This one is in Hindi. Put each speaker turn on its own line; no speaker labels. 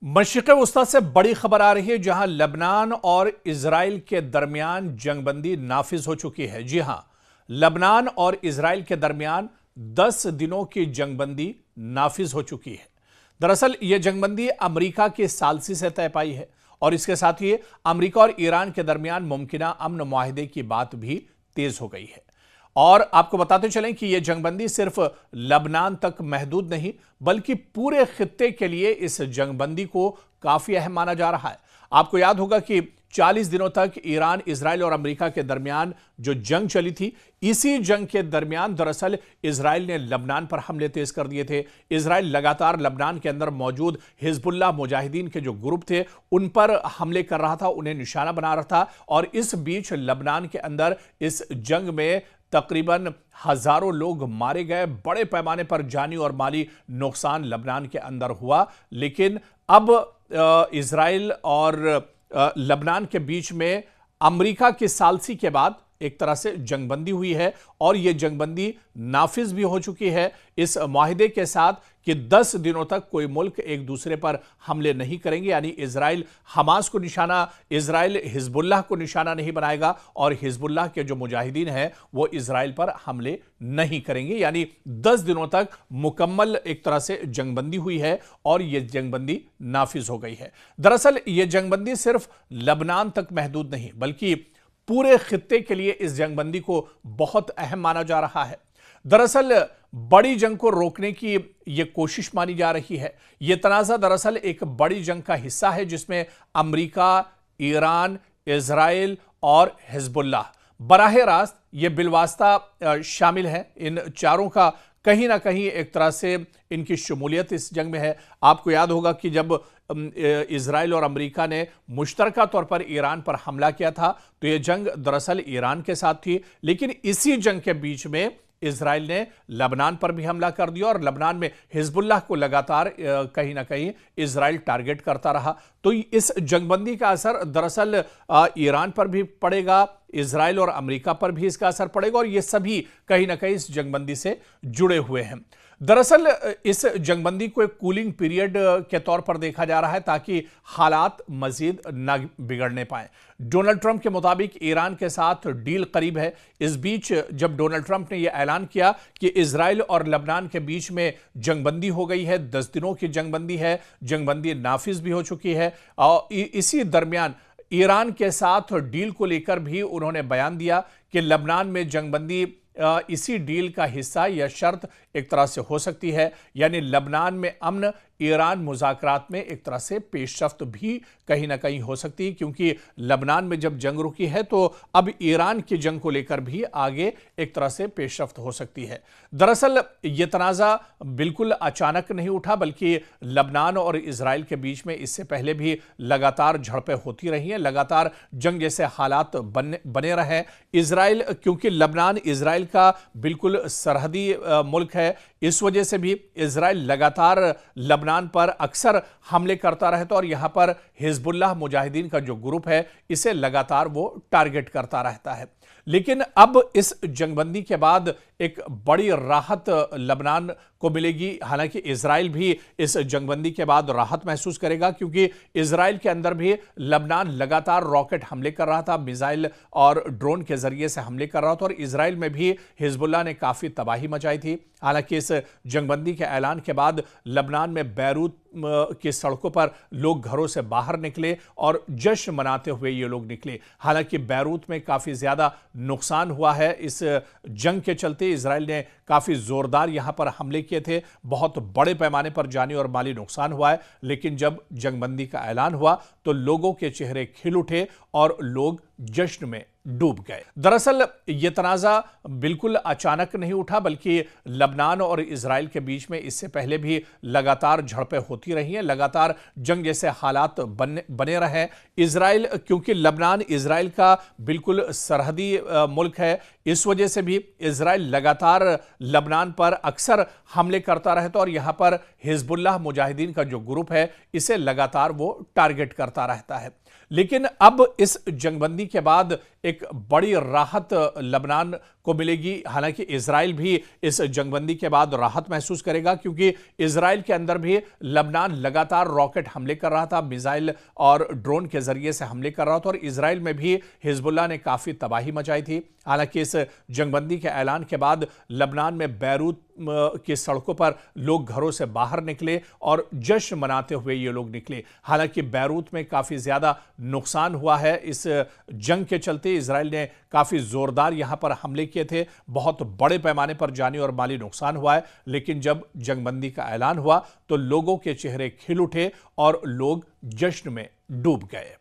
मशरिक़ वस्ता से बड़ी खबर आ रही है, जहां लबनान और इजराइल के दरमियान जंगबंदी नाफिज हो चुकी है। जी हां, लबनान और इजराइल के दरमियान 10 दिनों की जंगबंदी नाफिज हो चुकी है। दरअसल यह जंगबंदी अमेरिका के सालसी से तय पाई है और इसके साथ ही अमेरिका और ईरान के दरमियान मुमकिना अमन मुआहिदे की बात भी तेज हो गई है। और आपको बताते चलें कि यह जंगबंदी सिर्फ लबनान तक महदूद नहीं, बल्कि पूरे खित्ते के लिए इस जंगबंदी को काफी अहम माना जा रहा है। आपको याद होगा कि 40 दिनों तक ईरान, इजराइल और अमेरिका के दरमियान जो जंग चली थी, इसी जंग के दरमियान दरअसल इजराइल ने लबनान पर हमले तेज कर दिए थे। इजराइल लगातार लबनान के अंदर मौजूद हिजबुल्लाह मुजाहिदीन के जो ग्रुप थे उन पर हमले कर रहा था, उन्हें निशाना बना रहा था। और इस बीच लबनान के अंदर इस जंग में तकरीबन हजारों लोग मारे गए, बड़े पैमाने पर जानी और माली नुकसान लबनान के अंदर हुआ। लेकिन अब इजराइल और लबनान के बीच में अमेरिका की सालसी के बाद एक तरह से जंगबंदी हुई है और यह जंगबंदी नाफिज भी हो चुकी है इस मुआहिदे के साथ कि 10 दिनों तक कोई मुल्क एक दूसरे पर हमले नहीं करेंगे। यानी इजराइल हमास को निशाना, इजराइल हिजबुल्लाह को निशाना नहीं बनाएगा और हिजबुल्लाह के जो मुजाहिदीन हैं वो इजराइल पर हमले नहीं करेंगे। यानी 10 दिनों तक मुकम्मल एक तरह से जंगबंदी हुई है और यह जंगबंदी नाफिज हो गई है। दरअसल यह जंगबंदी सिर्फ लबनान तक महदूद नहीं, बल्कि पूरे खित्ते के लिए इस जंगबंदी को बहुत अहम माना जा रहा है। दरअसल बड़ी जंग को रोकने की यह कोशिश मानी जा रही है। यह तनाज़ा दरअसल एक बड़ी जंग का हिस्सा है जिसमें अमेरिका, ईरान, इजराइल और हिजबुल्लाह बराह रास्त ये बिलवास्ता शामिल है। इन चारों का कहीं ना कहीं एक तरह से इनकी शमूलियत इस जंग में है। आपको याद होगा कि जब इजराइल और अमेरिका ने मुश्तरका तौर पर ईरान पर हमला किया था तो यह जंग दरअसल ईरान के साथ थी, लेकिन इसी जंग के बीच में इजराइल ने लबनान पर भी हमला कर दिया और लबनान में हिजबुल्लाह को लगातार कहीं ना कहीं इजराइल टारगेट करता रहा। तो इस जंगबंदी का असर दरअसल ईरान पर भी पड़ेगा, इजराइल और अमेरिका पर भी इसका असर पड़ेगा और ये सभी कहीं ना कहीं इस जंगबंदी से जुड़े हुए हैं। दरअसल इस जंगबंदी को एक कूलिंग पीरियड के तौर पर देखा जा रहा है ताकि हालात मजीद न बिगड़ने पाए। डोनाल्ड ट्रंप के मुताबिक ईरान के साथ डील करीब है। इस बीच जब डोनाल्ड ट्रंप ने यह ऐलान किया कि इजराइल और लबनान के बीच में जंगबंदी हो गई है, 10 दिनों की जंगबंदी है, जंगबंदी नाफिज भी हो चुकी है और इसी दरमियान ईरान के साथ डील को लेकर भी उन्होंने बयान दिया कि लबनान में जंगबंदी इसी डील का हिस्सा या शर्त एक तरह से हो सकती है। यानी लबनान में अमन, ईरान मुज़ाकरात में एक तरह से पेशरफ्त भी कहीं ना कहीं हो सकती है, क्योंकि लबनान में जब जंग रुकी है तो अब ईरान की जंग को लेकर भी आगे एक तरह से पेशरफ्त हो सकती है। दरअसल ये तनाज़ा बिल्कुल अचानक नहीं उठा, बल्कि लबनान और इजराइल के बीच में इससे पहले भी लगातार झड़पें होती रही हैं, लगातार जंग जैसे हालात बने रहे। इजराइल, क्योंकि लबनान इजराइल का बिल्कुल सरहदी मुल्क है, इस वजह से भी इजराइल लगातार लबनान पर अक्सर हमले करता रहता और यहां पर हिजबुल्लाह मुजाहिदीन का जो ग्रुप है इसे लगातार वो टारगेट करता रहता है। लेकिन अब इस जंगबंदी के बाद एक बड़ी राहत लबनान को मिलेगी। हालांकि इजराइल भी इस जंगबंदी के बाद राहत महसूस करेगा, क्योंकि इजराइल के अंदर भी लबनान लगातार रॉकेट हमले कर रहा था, मिसाइल और ड्रोन के जरिए से हमले कर रहा था और इजराइल में भी हिजबुल्लाह ने काफी तबाही मचाई थी। हालांकि इस जंगबंदी के ऐलान के बाद लबनान में बैरूत की सड़कों पर लोग घरों से बाहर निकले और जश्न मनाते हुए ये लोग निकले। हालांकि बैरूत में काफी ज्यादा नुकसान हुआ है इस जंग के चलते। इजराइल ने काफी जोरदार यहां पर हमले किए थे, बहुत बड़े पैमाने पर जानी और माली नुकसान हुआ है। लेकिन जब जंगबंदी का ऐलान हुआ तो लोगों के चेहरे खिल उठे और लोग जश्न में डूब गए। दरअसल यह तनाज़ा बिल्कुल अचानक नहीं उठा, बल्कि लबनान और इजराइल के बीच में इससे पहले भी लगातार झड़पें होती रही हैं, लगातार जंग जैसे हालात बने रहे। इजराइल, क्योंकि लबनान इजराइल का बिल्कुल सरहदी मुल्क है, इस वजह से भी इजराइल लगातार लबनान पर अक्सर हमले करता रहता और यहां पर हिजबुल्लाह मुजाहिदीन का जो ग्रुप है इसे लगातार वो टारगेट करता रहता है। लेकिन अब इस जंगबंदी के बाद एक बड़ी राहत लबनान को मिलेगी। हालांकि इजराइल भी इस जंगबंदी के बाद राहत महसूस करेगा, क्योंकि इजराइल के अंदर भी लबनान लगातार रॉकेट हमले कर रहा था, मिसाइल और ड्रोन के जरिए से हमले कर रहा था, और इजराइल में भी हिजबुल्लाह ने काफी तबाही मचाई थी। हालांकि इस जंगबंदी के ऐलान के बाद लबनान में बैरूत की सड़कों पर लोग घरों से बाहर निकले और जश्न मनाते हुए ये लोग निकले। हालांकि बैरूत में काफी ज्यादा नुकसान हुआ है इस जंग के चलते। इजराइल ने काफी जोरदार यहां पर हमले किए थे, बहुत बड़े पैमाने पर जानी और माली नुकसान हुआ है। लेकिन जब जंगबंदी का ऐलान हुआ तो लोगों के चेहरे खिल उठे और लोग जश्न में डूब गए।